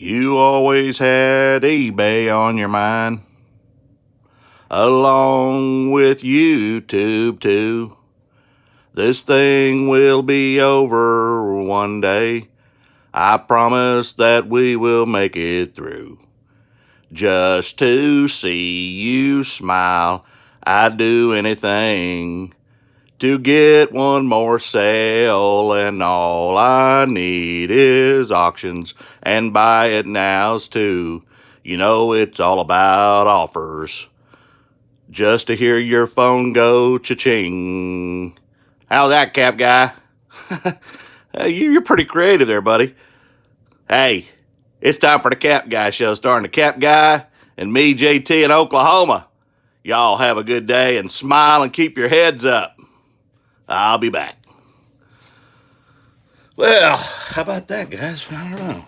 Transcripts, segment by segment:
You always had eBay on your mind, along with YouTube too. This thing will be over one day. I promise that we will make it through. Just to see you smile, I'd do anything to get one more sale, and all I need is auctions, and buy it nows too. You know it's all about offers, just to hear your phone go cha-ching. How's that, Cap Guy? You're pretty creative there, buddy. Hey, it's time for the Cap Guy show, starring the Cap Guy and me, JT, in Oklahoma. Y'all have a good day and smile and keep your heads up. I'll be back. Well, how about that, guys? I don't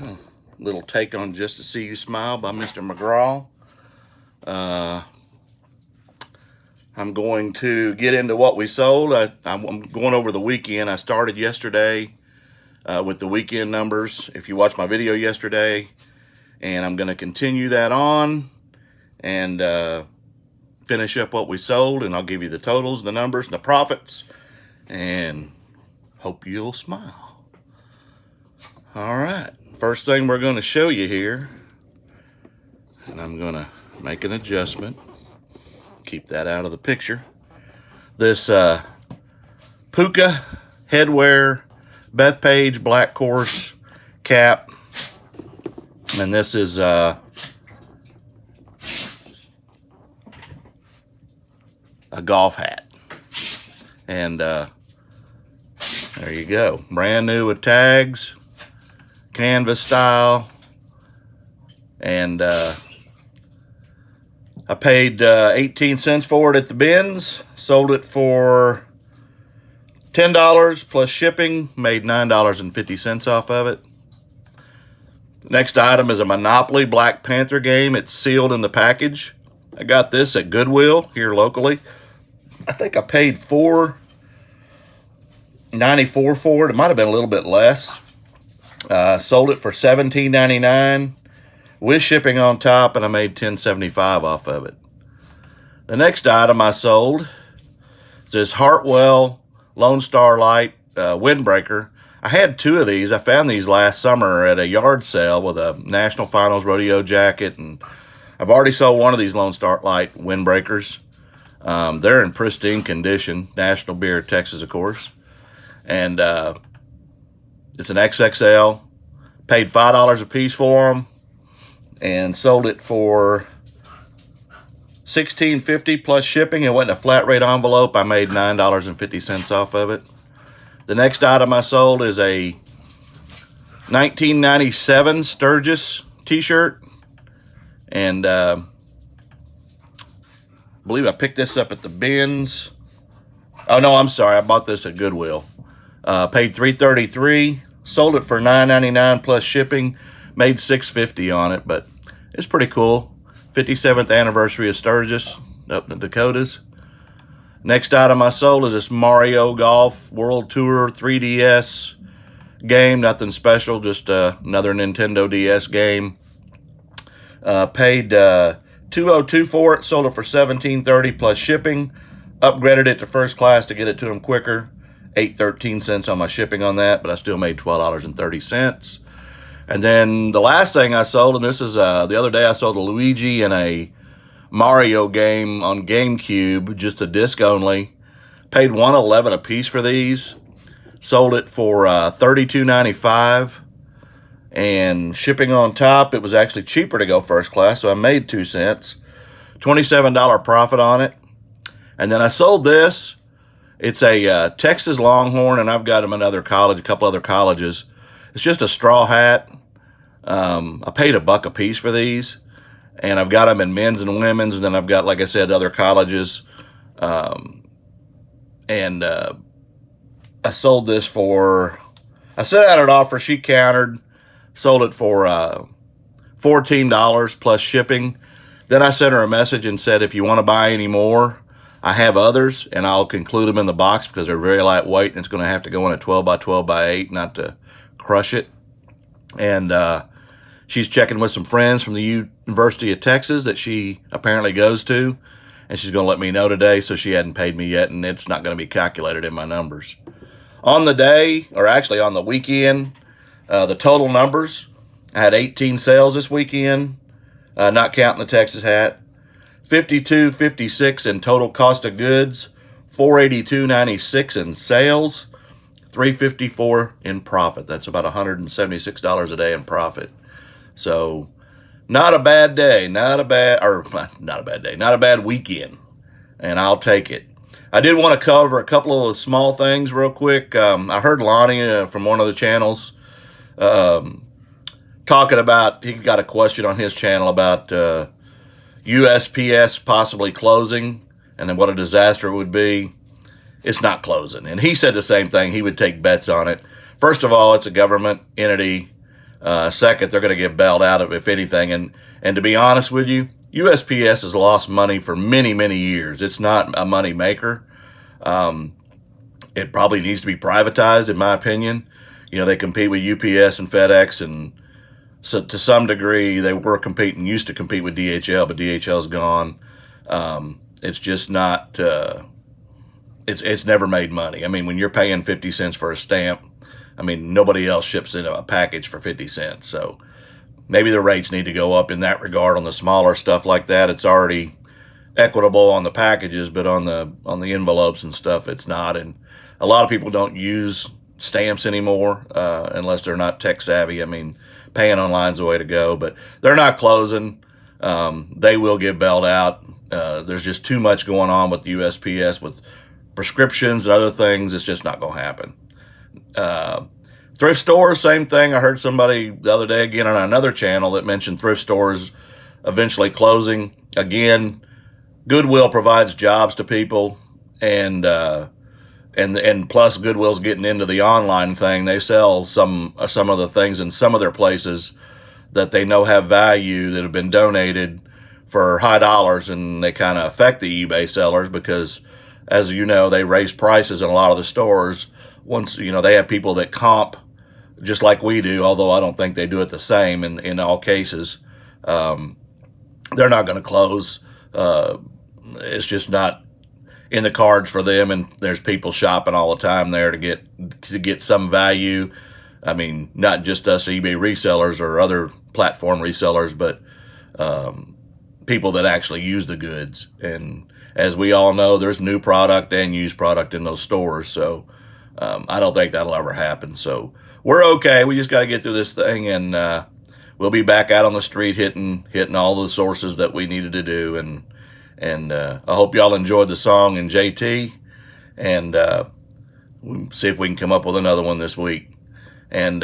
know. Little take on Just to See You Smile by Mr. McGraw. I'm going to get into what we sold. I'm going over the weekend. I started yesterday with the weekend numbers, if you watched my video yesterday. And I'm going to continue that on and finish up what we sold, and I'll give you the totals, the numbers, and the profits, and hope you'll smile. All right, first thing we're going to show you here, and I'm going to make an adjustment, keep that out of the picture. This Puka headwear Bethpage black course cap, and this is a golf hat, and there you go, brand new with tags, canvas style, and I paid 18 cents for it at the bins, sold it for $10 plus shipping, made $9.50 off of it. Next item is a Monopoly Black Panther game. It's sealed in the package. I got this at Goodwill here locally. I think I paid $4.94 for it. It might have been a little bit less. Sold it for $17.99 with shipping on top, and I made $10.75 off of it. The next item I sold is this Hartwell Lone Star Light windbreaker. I had two of these. I found these last summer at a yard sale with a National Finals rodeo jacket, and I've already sold one of these Lone Star Light windbreakers. They're in pristine condition. National Beer, Texas, of course. And it's an XXL. Paid $5 a piece for them and sold it for $16.50 plus shipping. It went in a flat rate envelope. I made $9.50 off of it. The next item I sold is a 1997 Sturgis t-shirt. And I believe I picked this up at the bins. Oh, no, I'm sorry. I bought this at Goodwill. Paid $3.33. Sold it for $9.99 plus shipping. Made $6.50 on it, but it's pretty cool. 57th anniversary of Sturgis up in the Dakotas. Next item I sold is this Mario Golf World Tour 3DS game. Nothing special, just another Nintendo DS game. Paid $2.02 for it. Sold it for $17.30 plus shipping. Upgraded it to first class to get it to them quicker. $8.13 on my shipping on that, but I still made $12.30. And then the last thing I sold, and this is the other day, I sold a Luigi and a Mario game on GameCube, just a disc only. Paid $1.11 a piece for these. Sold it for $32.95. And shipping on top, it was actually cheaper to go first class, so I made 2 cents. $27 profit on it. And then I sold this. It's a Texas Longhorn, and I've got them in other college, a couple other colleges. It's just a straw hat. I paid $1 a piece for these, and I've got them in men's and women's, and then I've got, like I said, other colleges. I sold this for, I set out an offer, she countered, sold it for $14 plus shipping. Then I sent her a message and said, if you want to buy any more, I have others, and I'll include them in the box because they're very lightweight, and it's going to have to go in a 12 by 12 by 8, not to crush it. And she's checking with some friends from the University of Texas that she apparently goes to, and she's going to let me know today, so she hadn't paid me yet, and it's not going to be calculated in my numbers. On the day, or actually on the weekend, the total numbers, I had 18 sales this weekend, not counting the Texas hat. $52.56 in total cost of goods, $482.96 in sales, $354 in profit. That's about $176 a day in profit. So not a bad day, not a bad weekend, and I'll take it. I did want to cover a couple of small things real quick. I heard Lonnie from one of the channels talking about, he got a question on his channel about USPS possibly closing and then what a disaster it would be. It's not closing. And he said the same thing. He would take bets on it. First of all, it's a government entity. Second, they're going to get bailed out of, if anything. And to be honest with you, USPS has lost money for many, many years. It's not a money maker. It probably needs to be privatized, in my opinion. You know, they compete with UPS and FedEx, and so to some degree, they used to compete with DHL, but DHL's gone. It's just not, it's never made money. I mean, when you're paying 50 cents for a stamp, I mean, nobody else ships in a package for 50 cents. So maybe the rates need to go up in that regard on the smaller stuff like that. It's already equitable on the packages, but on the envelopes and stuff, it's not. And a lot of people don't use stamps anymore unless they're not tech savvy. I mean, paying online's the way to go, but they're not closing. They will get bailed out. There's just too much going on with the USPS with prescriptions and other things. It's just not going to happen. Thrift stores, same thing. I heard somebody the other day again on another channel that mentioned thrift stores eventually closing. Again, Goodwill provides jobs to people, and plus Goodwill's getting into the online thing. They sell some of the things in some of their places that they know have value that have been donated for high dollars, and they kind of affect the eBay sellers because, as you know, they raise prices in a lot of the stores. Once, you know, they have people that comp just like we do, although I don't think they do it the same in all cases. They're not going to close. It's just not in the cards for them, and there's people shopping all the time there to get some value. I mean, not just us eBay resellers or other platform resellers, but people that actually use the goods. And as we all know, there's new product and used product in those stores. So I don't think that'll ever happen. So we're okay. We just got to get through this thing, and we'll be back out on the street hitting all the sources that we needed to do. And I hope y'all enjoyed the song and JT, and we'll see if we can come up with another one this week. And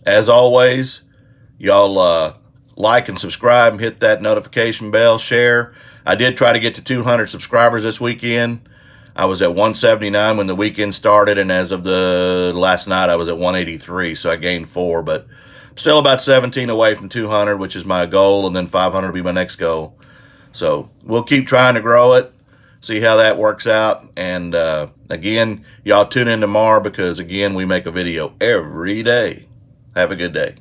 as always, y'all like and subscribe and hit that notification bell, share. I did try to get to 200 subscribers this weekend. I was at 179 when the weekend started, and as of the last night, I was at 183, so I gained 4, but I'm still about 17 away from 200, which is my goal, and then 500 will be my next goal. So we'll keep trying to grow it, see how that works out. And again, y'all tune in tomorrow because, again, we make a video every day. Have a good day.